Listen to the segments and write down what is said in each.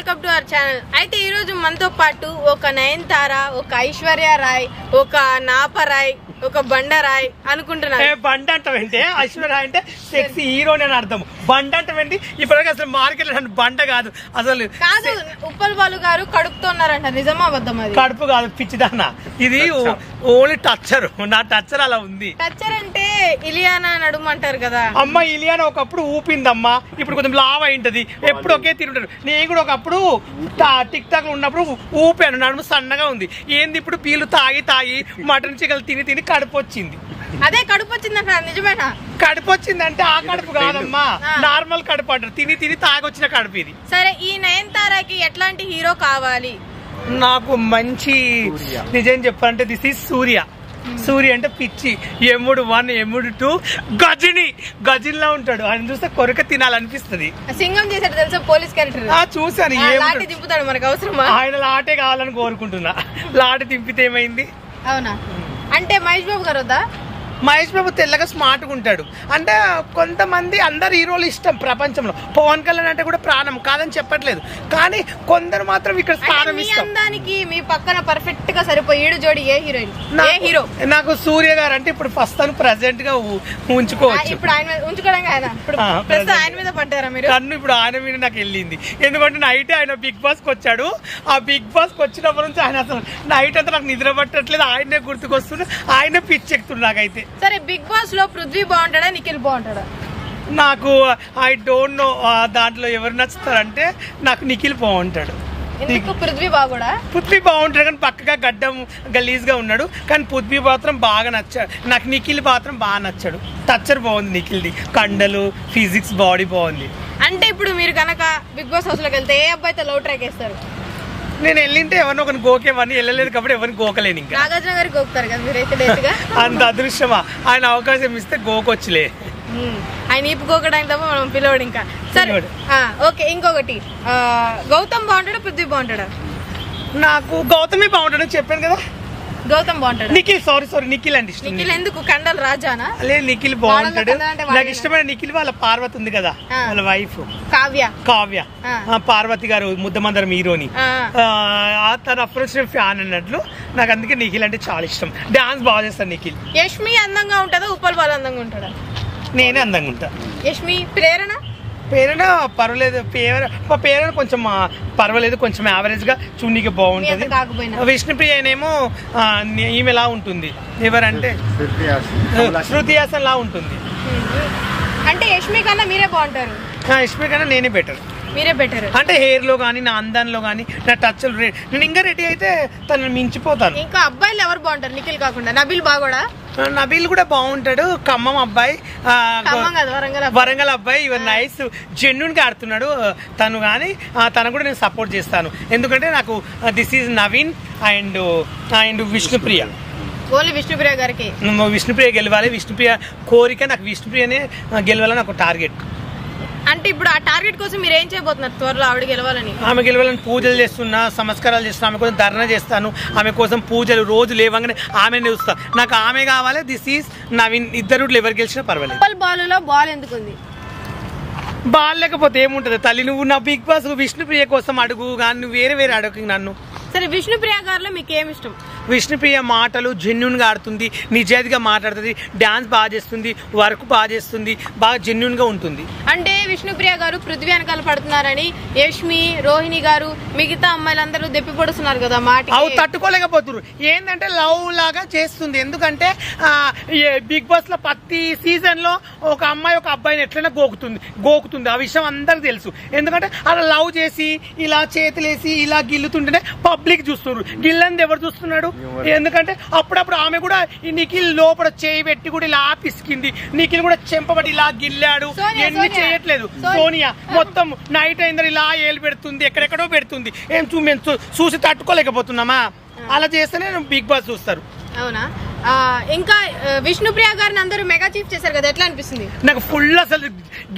Welcome to our channel. అయితే ఈ రోజు మనతో పాటు ఒక నయనతార, ఒక ఐశ్వర్య రాయ్, ఒక నాపరాయ్, ఒక బండరాయ్ అనుకుంటున్నాను. బండ అంటే ఐశ్వర్య అంటే సెక్సీ హీరోని అని అర్థం. బండ అంటే ఇప్పటికీ అసలు మార్కెట్ బండ కాదు అసలు కాదు. ఉప్పల్ బాలు గారు కడుపుతో ఉన్నారంట, నిజమా అబద్ధం? అది కడుపు కాదు, పిచ్చిదాన్న. ఇది ఓన్లీ టచ్చర్. నా టచ్చర్ అలా ఉంది. టచ్చర్ అంటే ఇలియానా నడుము అంటారు కదా. అమ్మ ఇలియానా ఒకప్పుడు ఊపిందమ్మా, ఇప్పుడు కొంచెం లావ్ అయింటది. ఎప్పుడు ఒకే తిరుగుతారు. నేను కూడా ఒకప్పుడు టిక్ టాక్ లో ఉన్నప్పుడు ఊపాను, నడుము సన్నగా ఉంది. ఏంది ఇప్పుడు వీళ్ళు తాగి తాగి మటన్ చికెన్ తిని తిని కడుపు వచ్చింది. అదే కడుపు వచ్చిందంట, నిజమేనా? కడుపు వచ్చిందంటే ఆ కడుపు కాదమ్మా, నార్మల్ కడుపు అంటారు. తిని తిని తాగొచ్చిన కడుపు ఇది. సరే, ఈ నయనతారకి ఎట్లాంటి హీరో కావాలి? నాకు మంచి నిజం చెప్పాలంటే దిస్ ఈజ్ సూర్య. సూర్య అంటే పిచ్చి. ఎముడు 1, ఎముడు 2, గజినిలా ఉంటాడు. ఆయన చూస్తే కొరక తినాలనిపిస్తుంది. సింగం చేశాడు తెలుసా, పోలీస్ క్యారెక్టర్. చూసాను. లాటి దింపుతాడు, మనకు అవసరమా? ఆయన లాటే కావాలని కోరుకుంటున్నా. లాటి దింపితే ఏమైంది? అవునా? అంటే మహేష్ బాబు గారు వద్దా? మహేష్ బాబు తెల్లగా స్మార్ట్ గా ఉంటాడు. అంటే కొంతమంది అందరు హీరోలు ఇష్టం ప్రపంచంలో. పవన్ కళ్యాణ్ అంటే కూడా ప్రాణం, కాదని చెప్పట్లేదు. కానీ కొందరు మాత్రం ఇక్కడ స్థానం ఇష్టం. అందానికి మీ పక్కన పర్ఫెక్ట్ గా సరిపోయేడు జోడి ఏ హీరోయిన్, ఏ హీరో? నాకు సూర్య గారు అంటే ఇప్పుడు ఫస్ట్ ప్రెసెంట్ గా ఉంచుకోవచ్చు. ఇప్పుడు ఆయన ఉంచుకోవడానికి ఆయన మీద పడ్డారా మీరు? కన్ను ఇప్పుడు ఆయన మీద నాకు వెళ్ళింది. ఎందుకంటే నైట్ ఆయన బిగ్ బాస్ కి వచ్చాడు. ఆ బిగ్ బాస్ కి వచ్చినప్పటి నుంచి ఆయన అసలు నైట్ అంతా నాకు నిద్ర పట్టట్లేదు. ఆయనే గుర్తుకొస్తుండే, ఆయనే పిచ్చెక్కుతుంది నాకైతే. సరే, బిగ్ బాస్ లో పృథ్వీ బాగుంటాడా, నిఖిల్ బాగుంటాడా? నాకు ఐ డోంట్ నో. దాంట్లో ఎవరు నచ్చుతారంటే నాకు నిఖిల్ బాగుంటాడు. పృథ్వీ బాగుడా? పృథ్వీ బాగుంటాడు కానీ పక్కగా గడ్డం గలీజ్ గా ఉన్నాడు. కానీ పృథ్వీ మాత్రం బాగా నచ్చాడు. నాకు నిఖిల్ మాత్రం బాగా నచ్చాడు. టచ్చర్ బాగుంది నిఖిల్ది, కండలు, ఫిజిక్స్, బాడీ బాగుంది. అంటే ఇప్పుడు మీరు కనుక బిగ్ బాస్ హౌస్ లోకి వెళ్తే ఏ అబ్బాయితో లవ్ ట్రాక్ వేస్తారు? నేను వెళ్ళింటే ఎవరిని ఒకరిని గోకేవని, వెళ్ళలేదు కాబట్టి ఎవరిని గోకలేను. ఇంకా నాగార్జున గారికి గోకుతారు కదా మీరైతే. అంత అదృష్టమా? ఆయన అవకాశం ఇస్తే గోకొచ్చులే. ఆయన ఈపు గోకడానికి తప్ప మనం పిలవడు ఇంకా. సరే, ఓకే. ఇంకొకటి, గౌతమ్ బాగుంటాడా, పృథ్వీ బాగుంటాడా? నాకు గౌతమే బాగుంటాడని చెప్పాను కదా. గౌతమ్ బాగుంటాడు. నిఖిల్ సారీ నిఖిల్ అంటే ఇష్టం. నిఖిల్ ఎందుకు? కండల్ రాజానా? లేదు, నిఖిల్ బాగుంటాడు. నాకు ఇష్టమైన నిఖిల్ వాళ్ళ పార్వతి ఉంది కదా, వాళ్ళ వైఫ్ కావ్య. పార్వతి గారు ముద్దమందరం హీరోని. తన అప్రోచ్ ఫ్యాన్ అన్నట్లు నాకు. అందుకే నిఖిల్ అంటే చాలా ఇష్టం. డాన్స్ బాగా చేస్తాను నిఖిల్. యష్మి అందంగా ఉంటుందా, ఉప్పల్ బాలు అందంగా ఉంటాడా? నేనే అందంగా ఉంటా. యష్మి. ప్రేరణ పర్వాలేదు. పేరణ కొంచెం పర్వాలేదు, కొంచెం యావరేజ్ గా చున్నీకి బాగుంటుంది. విష్ణుప్రియనేమో ఈమెలా ఉంటుంది. ఎవరంటే శృతి హాసన్ లా ఉంటుంది. అంటే యష్మి కన్నా మీరే బాగుంటారు? యష్మి కన్నా నేనే బెటర్. మీరే బెటర్ అంటే హెయిర్ లో గానీ, నా అందంలో గానీ, నా టచ్. నేను ఇంకా రెడీ అయితే తనని మించిపోతాను. ఇంకా అబ్బాయిలు ఎవరు బాగుంటారు నిఖిల్ కాకుండా? నబీల్ బాగోడా? నబీల్ కూడా బాగుంటాడు. ఖమ్మం అబ్బాయి, వరంగల్ అబ్బాయి. ఇవర్ నైస్, జెన్యున్ గా ఆడుతున్నాడు తను. కానీ తను కూడా నేను సపోర్ట్ చేస్తాను. ఎందుకంటే నాకు this is Naveen and Vishnupriya. Only Vishnupriya గారికి. విష్ణుప్రియ గెలవాలి. విష్ణుప్రియ కోరిక నాకు, విష్ణుప్రియనే గెలవాలని నాకు టార్గెట్. అంటే ఇప్పుడు ఆ టార్గెట్ కోసం మీరు ఏం చేయబోతున్నారు త్వరలో? ఆవిడ గెలవాలని? ఆమె గెలవాలని పూజలు చేస్తున్నా, సంస్కారాలు చేస్తున్నా, ఆమె కోసం ధర్నా చేస్తాను. ఆమె కోసం పూజలు రోజు లేవగానే ఆమె చూస్తాను. నాకు ఆమె కావాలి. This is Naveen. ఇద్దరు ఎవరు గెలిచినా పర్వాలేదు. బాలులో బాల్ ఎందుకు ఉంది? బాల్ లేకపోతే ఏముంటది తల్లి? నువ్వు నా బిగ్ బాస్ విష్ణుప్రియ కోసం అడుగు, కానీ నువ్వు వేరే అడుగు నన్ను. సరే, విష్ణుప్రియ గారిలో మీకు ఏమి ఇష్టం? విష్ణుప్రియ మాటలు జెన్యున్ గా ఆడుతుంది, నిజాయితీగా మాట్లాడుతుంది, డాన్స్ బాగా చేస్తుంది, వర్క్ బాగా చేస్తుంది, బాగా జెన్యున్ గా ఉంటుంది. అంటే విష్ణుప్రియ గారు పృథ్వీ వెనకాల పడుతున్నారని యష్మి, రోహిణి గారు, మిగతా అమ్మాయిలందరూ దెప్పి పొడుస్తున్నారు కదా మాట. అవి తట్టుకోలేకపోతున్నారు. ఏంటంటే లవ్ లాగా చేస్తుంది. ఎందుకంటే బిగ్ బాస్ లో ప్రతి సీజన్ లో ఒక అమ్మాయి ఒక అబ్బాయిని ఎట్లైనా గోకుతుంది. ఆ విషయం అందరికి తెలుసు. ఎందుకంటే అలా లవ్ చేసి ఇలా చేతులేసి ఇలా గిల్లుతుంటేనే పబ్లిక్ చూస్తున్నారు. గిల్లంది ఎవరు చూస్తున్నాడు? ఎందుకంటే అప్పుడప్పుడు ఆమె కూడా ఈ నిఖిల్ లోపల చేయి పెట్టి కూడా ఇలా పిసికింది. నిఖిల్ కూడా చెంపబట్టి ఇలా గిల్లాడు. ఎన్ని చేయట్లేదు. సోనియా మొత్తం నైట్ అయిందని ఇలా ఏలు పెడుతుంది, ఎక్కడెక్కడో పెడుతుంది. మేము చూసి తట్టుకోలేకపోతున్నామా? అలా చేస్తేనే బిగ్ బాస్ చూస్తారు. అవునా? ఇంకా విష్ణుప్రియ గారిని అందరూ మెగా చీఫ్ చేశారు కదా, ఎట్లా అనిపిస్తుంది? నాకు ఫుల్ అసలు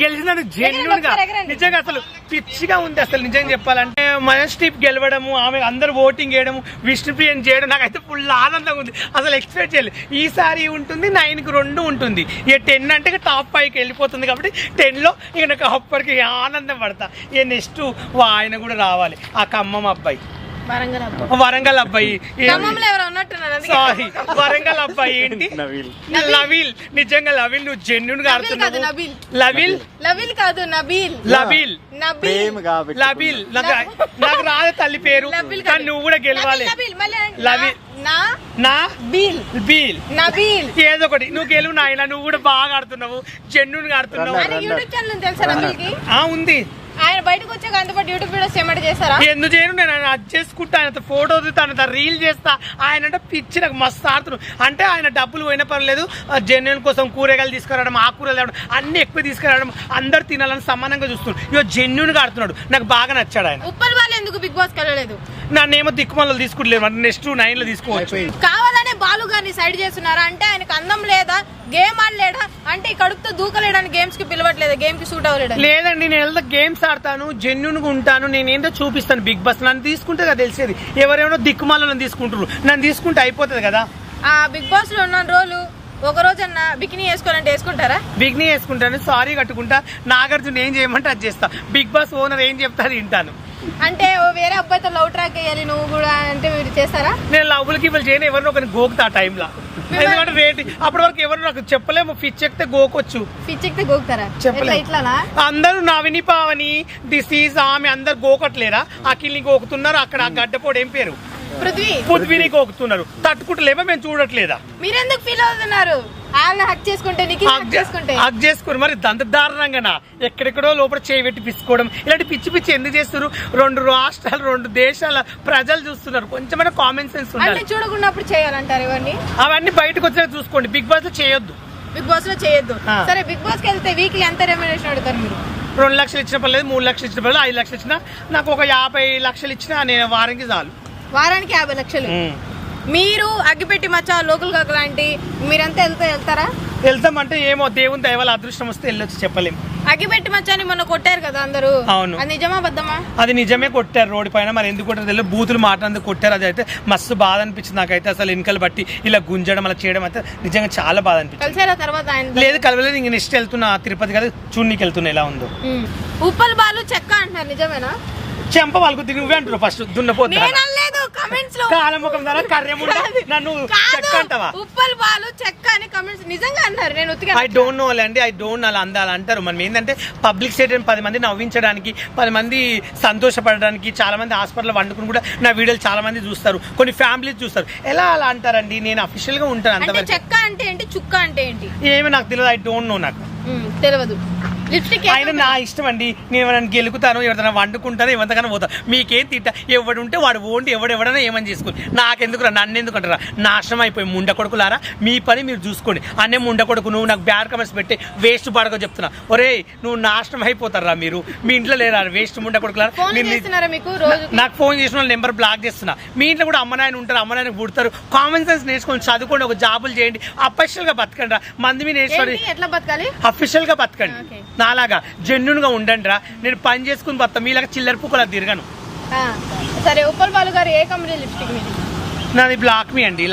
గెలిచిన జెన్యున్ గా నిజంగా అసలు పిచ్చిగా ఉంది అసలు. నిజంగా చెప్పాలంటే మహేష్ టీప్ గెలవడము, ఆమె అందరు ఓటింగ్ చేయడము, విష్ణుప్రియని చేయడం నాకైతే ఫుల్ ఆనందంగా ఉంది. అసలు ఎక్స్పెక్ట్ చేయలేదు. ఈసారి ఉంటుంది 9కి 2 ఉంటుంది. ఇక 10 అంటే టాప్ 5కి వెళ్ళిపోతుంది కాబట్టి 10లో ఇక నాకు అప్పటికి ఆనందం పడతా. ఇక నెక్స్ట్ ఆయన కూడా రావాలి, ఆ ఖమ్మం అబ్బాయి, వరంగల్ అబ్బాయి, సారీ వరంగల్ అబ్బాయి ఏంటి లవిల్. నిజంగా లవిల్ నువ్వు జెన్యున్ గా ఆడుతున్నావు. లవిల్ నాకు రాదు తల్లి పేరు, కానీ నువ్వు కూడా గెలవాలి. ఏదో ఒకటి నువ్వు గెలువు నాయన. నువ్వు కూడా బాగా ఆడుతున్నావు, జెన్యున్ గా ఆడుతున్నావు. ఉంది. ఆయన బయటకు వచ్చాక అంతపాటు యూట్యూబ్ వీడియోస్ ఏమంటే చేస్తారా? ఎందుకు చేయను, నేను ఆయన అది చేసుకుంటా, ఆయన ఫోటో దిగుతాను, రీల్ చేస్తా. ఆయన అంటే పిచ్చి నాకు మస్తు ఆడుతున్నాను. అంటే ఆయన డబ్బులు పోయినా పర్లేదు, జెన్యున్ కోసం కూరగాయలు తీసుకురావడం, ఆకుకూరలు తేవడం, అన్ని ఎక్కువ తీసుకురావడం, అందరు తినాలని సమానంగా చూస్తున్నాడు. ఇవో జెన్యున్ గా ఆడుతున్నాడు, నాకు బాగా నచ్చాడు ఆయన. ఉప్పల్ వాళ్ళు ఎందుకు బిగ్ బాస్ వెళ్ళలేదు? నన్నేమో దిక్కుమల్లో తీసుకుంటలేదు, నెక్స్ట్ 9లో తీసుకోవచ్చు. కావాలనే బాలు గారిని సైడ్ చేస్తున్నారా? అంటే ఆయనకు అందం లేదా, గేమ్ ఆడలేడా, అంటే ఈ కడుపుతో దూకలేడని గేమ్స్ కి పిలవట్లేదు, గేమ్ కి సూట్ అవ్వలేడు? లేదండి, నేను వెళ్తా గేమ్స్ ఆడతాను, జెన్యున్ గా ఉంటాను, నేను ఏంటో చూపిస్తాను. బిగ్ బాస్ నన్ను తీసుకుంటే కదా తెలిసేది. ఎవరెవరో దిక్కుమాల నన్ను తీసుకుంటారు, నన్ను తీసుకుంటే అయిపోతుంది కదా. బిగ్ బాస్ లో ఉన్న రోజులు ఒక రోజన్నా బికినీ వేసుకోవాలంటే వేసుకుంటారా? బికినీ వేసుకుంటాను, సారీ కట్టుకుంటా, నాగార్జున ఏం చేయమంటే అది చేస్తా, బిగ్ బాస్ ఓనర్ ఏం చెప్తారు వింటాను. అంటే వేరే అబ్బాయితో లవ్ ట్రాక్ వేయాలి నువ్వు కూడా అంటే మీరు చేస్తారా? నేను లవ్లకి ఇవ్వాలి చేయను, ఎవరినో ఒకరిని గోకుతా ఆ టైంలో. ఎందుకంటే రేట్ అప్పటి వరకు ఎవరు నాకు చెప్పలేము, పిచ్ ఎక్కితే గోకొచ్చు. పిచ్ ఎక్కితే గోకుతారా? చెప్పలేదు. అందరూ నవిని పావని దిస్ ఈజ్ ఆమె అందరు గోకట్లేరా? అఖిల్ని గోకుతున్నారు, అక్కడ ఆ గడ్డపోడు ఏం పేరు పృథ్వీని గోకుతున్నారు. తట్టుకుంటలేమో మేము చూడట్లేదా? మీరెందుకు ఫీల్ అవుతున్నారు? హక్ చేసుకుని మరి దంత దారుణంగా ఎక్కడెక్కడో లోపల చేయి పెట్టి పిసుకోవడం, ఇలాంటి పిచ్చి పిచ్చి ఎందుకు చేస్తారు? 2 రాష్ట్రాలు 2 దేశాల ప్రజలు చూస్తున్నారు, కొంచెమైనా కామన్ సెన్స్ ఉండాలి. చూడకున్నప్పుడు చేయాలంటారు ఇవన్నీ? అవన్నీ బయటకు వచ్చాక చూసుకోండి, బిగ్ బాస్ లో చేయొద్దు. బిగ్ బాస్ లో చేయొద్దు. సరే, బిగ్ బాస్ కి వెళ్తే వీక్లీ ఎంత రెమ్యునరేషన్ అడుగుతారు మీరు? 2 లక్షలు ఇచ్చిన పర్లేదు, 3 లక్షలు ఇచ్చిన పర్లేదు, 5 లక్షలు ఇచ్చినా, నాకు ఒక 50 లక్షలు ఇచ్చినా నేను వారానికి చాలు. వారానికి 50 లక్షలు? మీరు అగ్గిపెట్టి మచ్చా, లోకల్ కాక లాంటి మీరంతా వెళ్తారా? వెళ్తామంటే ఏమో దేవుని దయవల్ల అదృష్టం వస్తే వెళ్ళొచ్చు, చెప్పలేము. అగ్గిపెట్టి మచ్చాని మొన్న కొట్టారు కదా అందరూ, అవును. అది నిజమా బద్దమా? అది నిజమే, కొట్టారు రోడ్డు పైన. మరి ఎందుకు కొట్టారు తెలియదు, బూతులు మాట్లాడేందుకు కొట్టారు. అది అయితే మస్తు బాధ అనిపించింది నాకైతే. అసలు వెనకలు బట్టి ఇలా గుంజడం అలా చేయడం అయితే నిజంగా చాలా బాధ అనిపించింది. కలిసారా తర్వాత? లేదు, కలవలేదు. ఇంక నెక్స్ట్ వెళ్తున్నా తిరుపతి కదా, చూడనీకి వెళ్తున్నా ఎలా ఉందో. ఉప్పల్ బాలు చెక్క అంటున్నారు, నిజమేనా? చెంప వాళ్ళకు నువ్వే అంటున్నావు ఫస్ట్, దున్నపోతున్నా నన్ను చెక్క అంటావా? ఉప్పల్ బాలు చెక్క అని కమెంట్స్ నిజంగా అన్నారు. నేను ఐ డోంట్ నో అండి, ఐ డోంట్ అలా అంటారు. మనం ఏంటంటే పబ్లిక్ స్టేట్ 10 మంది నవ్వించడానికి, 10 మంది సంతోషపడడానికి, చాలా మంది హాస్పిటల్ వండుకుని కూడా నా వీడియోలు చాలా మంది చూస్తారు, కొన్ని ఫ్యామిలీస్ చూస్తారు. ఎలా అలా అంటారండి? నేను అఫీషియల్ గా ఉంటాను అంతవరకు. చెక్క అంటే ఏంటి, చుక్క అంటే ఏంటి ఏమి నాకు తెలియదు, ఐ డోంట్ నో, నాకు తెలియదు. లిప్స్టిక్ ఆయన నా ఇష్టం అండి, నేను ఎవరైనా గెలుకుతాను, ఎవరైనా వండుకుంటాను, ఎవరికైనా పోతాను. మీకేం తింటా, ఎవడుంటే వాడు ఓండి, ఎవడెవడైనా ఏమని చేసుకోండి, నాకెందుకు రా, నన్ను ఎందుకు అంటారా? నాశనం అయిపోయి ముండ కొడుకులారా, మీ పని మీరు చూసుకోండి. అన్నే ముండ కొడుకు, నువ్వు నాకు బ్యాడ్ కమెంట్స్ పెట్టి వేస్ట్ పడక చెప్తున్నా. ఒరే, నువ్వు నాశనం అయిపోతారా మీరు, మీ ఇంట్లో లేరా వేస్ట్ ముండ కొడుకులారా? నాకు ఫోన్ చేసిన వాళ్ళ నెంబర్ బ్లాక్ చేస్తున్నా. మీ ఇంట్లో కూడా అమ్మ నాయన ఉంటారు, అమ్మ నాయన పుడతారు. కామన్ సెన్స్ నేర్చుకొని చదువుకోండి, ఒక జాబులు చేయండి, అఫీషియల్ గా బతకండి రా. మంది మీద నేర్చుకోండి, అఫీషియల్ గా బతకండి. నాలాగా జెన్యున్ గా ఉండండి రా. నేను పని చేసుకుని బతా, మీలాగా చిల్లర పుక్కలా తిరగను. సరే, ఉప్పల్ బాలు గారు ఏ కంపెనీ లిప్స్టిక్ మీది? నాది లాక్మీ అండి.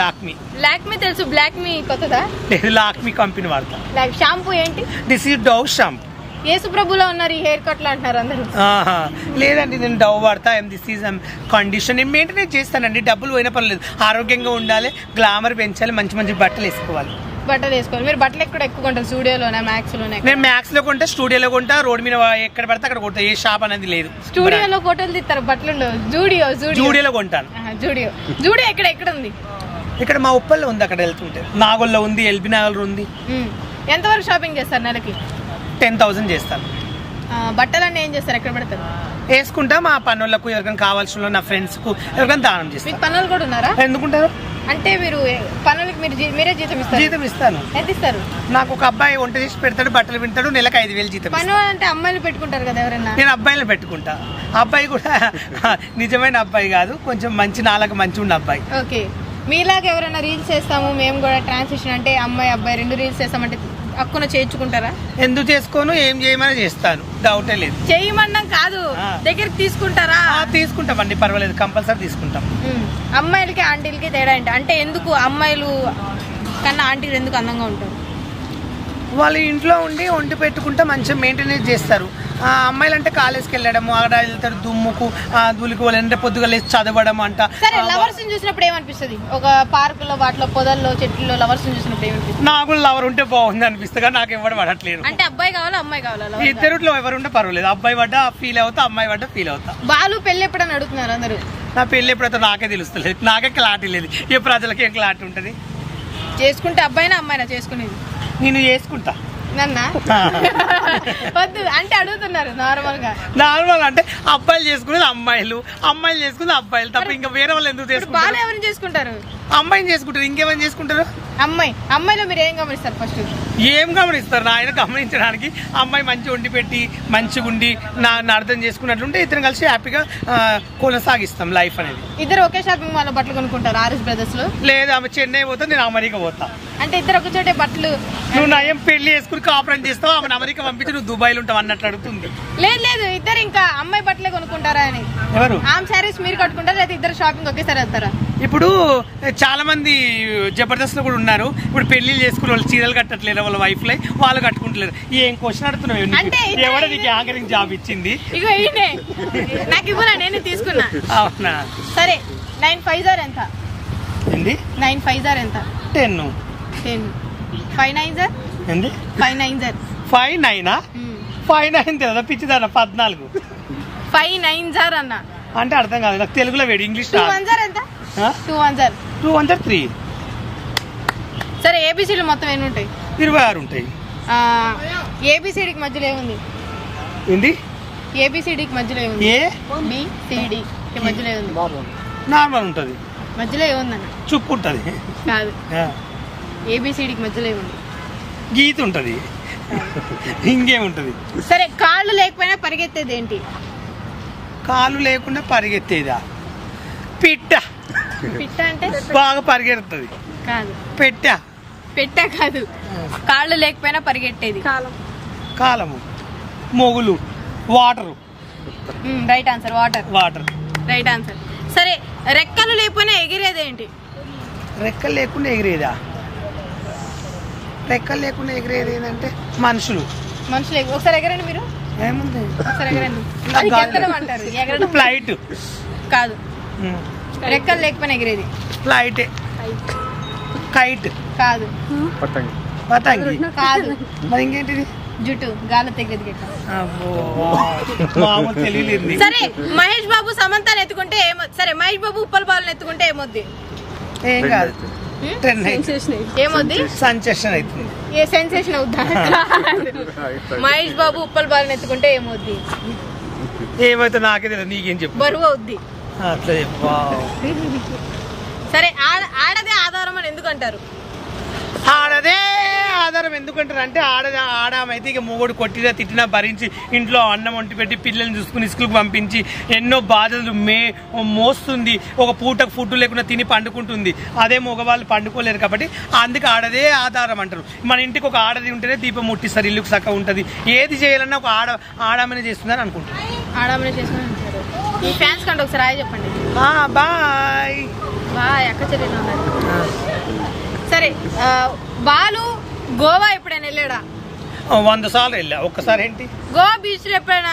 లాక్మీ తెలుసు. బ్లాక్ మీ కొత్తదా? లేదు, లాక్మీ కంపెనీ వాడతా. షాంపూ ఏంటి? This is Dove shampoo. యేసుప్రభులో ఉన్నారు ఈ హెయిర్ కట్ లో అంటున్నారు అందరూ. లేదండి, నేను డవ్ వాడతా. దిస్ ఈజ్ కండిషన్ నేను మెయింటైన్ చేస్తానండి. డబ్బులు పోయినా పర్లేదు, ఆరోగ్యంగా ఉండాలి, గ్లామర్ పెంచాలి, మంచి మంచి బట్టలు వేసుకోవాలి. బట్టలు వేసుకోవాలి. మీరు బట్టలు ఎక్కడ ఎక్కువ కొంటారు? స్టూడియోలోనే, మ్యాక్స్ లోనే? నేను మ్యాక్స్ లో కొంటా, స్టూడియోలో కొంటా, రోడ్ మీద ఎక్కడ పడితే అక్కడ కొంటా. ఏ షాప్ అనేది లేదు. స్టూడియోలో కోటలు తీస్తారు, బట్టలు జూడియోలో కొంటాను. జూడియో ఎక్కడ ఉంది? ఇక్కడ మా ఉప్పల్లో ఉంది, అక్కడ వెళ్తుంటే. నాగోల్లో ఉంది, ఎల్బీ నగర్ ఉంది. ఎంతవరకు షాపింగ్ చేస్తారు నెలకి? 10,000 చేస్తాను. బట్టలన్నీ ఏం చేస్తారు, ఎక్కడ పెడతారు? వేసుకుంటా, మా పనులకు ఎవరికైనా కావాల్సిన నా ఫ్రెండ్స్ కు ఎవరికైనా దానం చేస్తాను. మీకు పనులు కూడా ఉన్నారా? ఎందుకుంటారు అంటే మీరు పనులకి మీరే జీతం ఇస్తారు? జీతం ఇస్తాను. ఎంత ఇస్తారు? నాకు ఒక అబ్బాయి వంట చేసి పెడతాడు, బట్టలు వింటాడు, నెలకు 5,000 జీతం. పను అంటే అమ్మాయిలు పెట్టుకుంటారు కదా ఎవరైనా? నేను అబ్బాయిలు పెట్టుకుంటా. అబ్బాయి కూడా నిజమైన అబ్బాయి కాదు, కొంచెం మంచి నాలుగు మంచి ఉన్న అబ్బాయి. ఓకే. మీలాగా ఎవరైనా రీల్స్ చేస్తాము మేము కూడా ట్రాన్సిషన్ అంటే అమ్మాయి అబ్బాయి 2 రీల్స్ చేస్తామంటే అక్కున చేయించుకుంటారా? ఎందుకు చేసుకోను, ఏం చేయమని చేస్తాను, డౌటే లేదు. చేయమన్నాం కాదు, దగ్గరికి తీసుకుంటారా? తీసుకుంటామండి, పర్వాలేదు, కంపల్సరీ తీసుకుంటాం. అమ్మాయిలకి ఆంటీలకి తేడా ఏంటి అంటే ఎందుకు అమ్మాయిలు కన్నా ఆంటీలు ఎందుకు అందంగా ఉంటారు? వాళ్ళు ఇంట్లో ఉండి వండి పెట్టుకుంటే మంచిగా మెయింటెనెన్స్ చేస్తారు. అమ్మాయిలు అంటే కాలేజ్కి వెళ్ళడం, అక్కడ వెళ్తారు దుమ్ముకు ధూళికి, వాళ్ళంటే పొద్దుగా లేచి చదవడం అంట. సరే, లవర్స్ చూసినప్పుడు ఏమనిపిస్తుంది? ఒక పార్క్ లో వాటిలో పొదల్లో చెట్లలో లవర్స్ చూసినప్పుడు ఏమనిపిస్తుంది? నాకు లవర్ ఉంటే బాగుంది అనిపిస్తుంది, కానీ నాకు ఎవరు పడట్లేదు. అంటే అబ్బాయి కావాలా అమ్మాయి కావాలా? ఇద్దరిలో ఎవరు ఉంటే పర్వాలేదు, అబ్బాయి పడ్డా ఫీల్ అవుతా, అమ్మాయి పడ్డా ఫీల్ అవుతా. బాలు పెళ్లి ఎప్పుడని అడుగుతున్నారు అందరూ. నా పెళ్లి ఎప్పుడైతే నాకే తెలుస్తలేదు, నాకే క్లారిటీ లేదు. ఏ ప్రజలకి ఏం క్లారిటీ ఉంటుంది? చేసుకుంటే అబ్బాయినా అమ్మాయినా చేసుకునేది? నేను చేసుకుంటా. నన్నా వద్దు అంటే అడుగుతున్నారు నార్మల్ అంటే అబ్బాయిలు చేసుకునేది అమ్మాయిలు, అమ్మాయిలు చేసుకునేది అబ్బాయిలు తప్ప ఇంకా వేరే వాళ్ళు ఎందుకు చేసుకుంటారు? బాలు ఎవరిని చేసుకుంటారు? అమ్మాయిని చేసుకుంటారు, ఇంకేమని చేసుకుంటారు? అమ్మాయిలో మీరు ఏం గమనిస్తారు? ఫస్ట్ ఏం గమనిస్తారు? నా ఆయన గమనించడానికి అమ్మాయి మంచిగా వండి పెట్టి మంచిగా ఉండి నా అర్థం చేసుకున్నట్లుంటే ఇద్దరు కలిసి హ్యాపీగా కొనసాగిస్తాం లైఫ్ అనేది. ఇద్దరు ఒకే షాపింగ్ మాల్ లో బట్టలు కొనుక్కుంటారు ఆర్ఎస్ బ్రదర్స్ లో? లేదు, ఆమె చెన్నై పోతా, నేను అమెరికా పోతా. అంటే ఇద్దరు ఒక చోటే బట్టలు? నువ్వు నయం పెళ్లి చేసుకుని కాపురం చేస్తావు, ఆమెను అమెరికా పంపించి నువ్వు దుబాయ్లో ఉంటావు అన్నట్లు అడుగుతుంది. లేదు, ఇద్దరు ఇంకా అమ్మాయి బట్టలే కొనుక్కుంటారా అని. ఎవరు? ఆమె శారీస్ మీరు కట్టుకుంటారా లేదా ఇద్దరు షాపింగ్ ఒకేసారి వెళ్తారా? ఇప్పుడు చాలా మంది జబర్దస్త్ లో కూడా ఉన్నారు, ఇప్పుడు పెళ్లిళ్ళు చేసుకుని వాళ్ళు చీరలు కట్టట్లేరు, వాళ్ళ వైఫ్ లై వాళ్ళు కట్టుకుంటలేరు. ఏం క్వశ్చన్ అడుగుతున్నావు? ఎవడ నీకు యాంకరింగ్ జాబ్ ఇచ్చింది? ఇగో ఈయనే నాకు ఇవ్వనా, నేను తీసుకున్నా. అవునా? సరే, 9 5 జార్ ఎంత? ఏంది 9 5 జార్ ఎంత? 10 5 9 జార్ ఏంది 5 9 జార్ 5 9 5 9 తెలియదా పిచ్చిదాన? 14 5 9 జార్ అన్న అంటే అర్థం కాదు నాకు, తెలుగులో వేడి, ఇంగ్లీష్ 2 1 జార్ ఎంత? 2 1 జార్ 2 1 జార్ 3. సరే, ఏబిసిడీలు మొత్తం ఎన్ని ఉంటాయి? 26 ఉంటాయి. ఏబిసిడికి మధ్యలో ఏముంది? ఏంది ఏబిసిడికి మధ్యలో ఏముంది? ఏబిసిడి మధ్యలో ఏముంది? నార్మల్ ఉంటుంది. మధ్యలో ఏముందన్న? చుక్కు ఉంటుంది. కాదు, ఏబిసిడికి మధ్యలో ఏముంది? గీత ఉంటుంది. ఇంకేముంటుంది? సరే, కాళ్ళు లేకపోయినా పరిగెత్తేది ఏంటి? కాళ్ళు లేకుండా పరిగెత్తేదా? పిట్ట. పిట్ట అంటే బాగా పరిగెడుతుంది. కాదు, పెట్ట కాదు, కాళ్ళు లేకపోయినా పరిగెట్టేది. కాలము, మొగులు, water. Right answer, water. Right answer. సరే, రెక్కలు లేకపోయినా ఎగిరేది ఏంటి? రెక్కలు లేకుండా ఎగిరేదా? రెక్కలు లేకుండా ఎగిరేది ఏంటంటే మనుషులు. ఒకసారి ఎగరండి మీరు. ఏముంది? ఒకసారి ఎగరండి. ఎగరడం అంటారు. ఎగరడం ఫ్లైట్ కాదు, రెక్కలు లేకపోయినా ఎగిరేది. ఫ్లైట్. కైట్ కాదు, పతంగి కాదు. మరి ఇంకేంటిది? జుట్టు గాలి తెగేది. మామూలు తెలియలేదు. సరే, మహేష్ బాబు సమంతాన్ని ఎత్తుకుంటే సరే మహేష్ బాబు ఉప్పల్ బాలను ఎత్తుకుంటే ఏమొద్ది? ఏం కాదు, ఏమొద్ది? సెన్సేషన్ అవుతుంది. ఏ సెన్సేషన్ అవుద్దా? మహేష్ బాబు ఉప్పల్ బాలను ఎత్తుకుంటే ఏమొద్ది? ఏమైతే నాకే తెలియదు, నీకేం చెప్పు. బరువు అవుద్ది. అట్లా చెప్పు. సరే, ఆడదే ఆధారం అని ఎందుకు అంటారు? ఆడదే ఆధారం ఎందుకంటారు అంటే ఆడమైతే ఇక మొగుడు కొట్టినా తిట్టినా భరించి ఇంట్లో అన్నం వంటి పెట్టి పిల్లల్ని చూసుకుని స్కూల్కి పంపించి ఎన్నో బాధలు మోస్తుంది. ఒక పూటకు ఫుడ్ లేకుండా తిని పండుకుంటుంది. అదే మగవాళ్ళు పండుకోలేరు కాబట్టి అందుకే ఆడదే ఆధారం అంటారు. మన ఇంటికి ఒక ఆడది ఉంటేనే దీపం ముట్టిస్తారు, ఇల్లుకు చక్కగా ఉంటుంది. ఏది చేయాలన్నా ఒక ఆడమనే చేస్తుందని అనుకుంటారు. ఆడమనే చేస్తుందని అంటారు. ఈ ఫ్యాన్స్ కంటే ఒకసారి హాయ్ చెప్పండి. Bye bye. అక్క చెల్లెలు ఉన్నారు. సరే, బాలు గోవా ఎప్పుడైనా వెళ్ళాడా? 100 సార్లు వెళ్ళా. ఒక్కసారి ఏంటి? గోవా బీచ్ లో ఎప్పుడైనా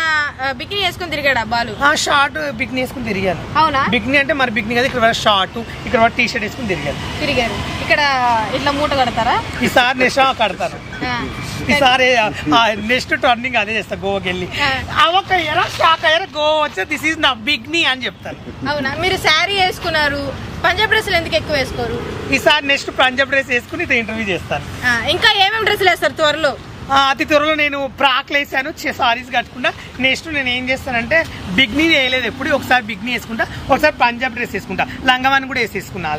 బికినీ వేసుకుని తిరిగాడా బాలు? షార్ట్ బికినీ వేసుకుని తిరిగాను. అవునా? బికినీ అంటే మరి బికినీ కదా, ఇక్కడ షార్ట్, ఇక్కడ టీ షర్ట్ వేసుకుని తిరిగారు. ఇక్కడ ఇట్లా మూట కడతారా? ఈసారి నెక్స్ట్ కడతారు. ఈసారి నెక్స్ట్ టర్నింగ్ అదే చేస్తా, గోవాకి వెళ్ళి అవొక్క ఎరా షాక్ అయ్యారా గోవా వచ్చే దిస్ ఈజ్ నా బికినీ అని చెప్తాను. అవునా? మీరు శారీ వేసుకున్నారు, పంజాబ్ డ్రెస్సులు ఎందుకు ఎక్కువ వేసుకోరు? ఈసారి నెక్స్ట్ పంజాబ్ డ్రెస్ వేసుకుని ఇంటర్వ్యూ చేస్తాను. ఇంకా ఏమేమి డ్రెస్సులు వేస్తారు త్వరలో? అతి త్వరలో నేను ఫ్రాక్లు వేసాను, సారీస్ కట్టుకుంటా. నెక్స్ట్ నేను ఏం చేస్తానంటే బిగ్నీ వేయలేదు ఎప్పుడు, ఒకసారి బిగ్నీ వేసుకుంటా, ఒకసారి పంజాబ్ డ్రెస్ వేసుకుంటా, లంగవాన్ని కూడా వేసేసుకున్నా.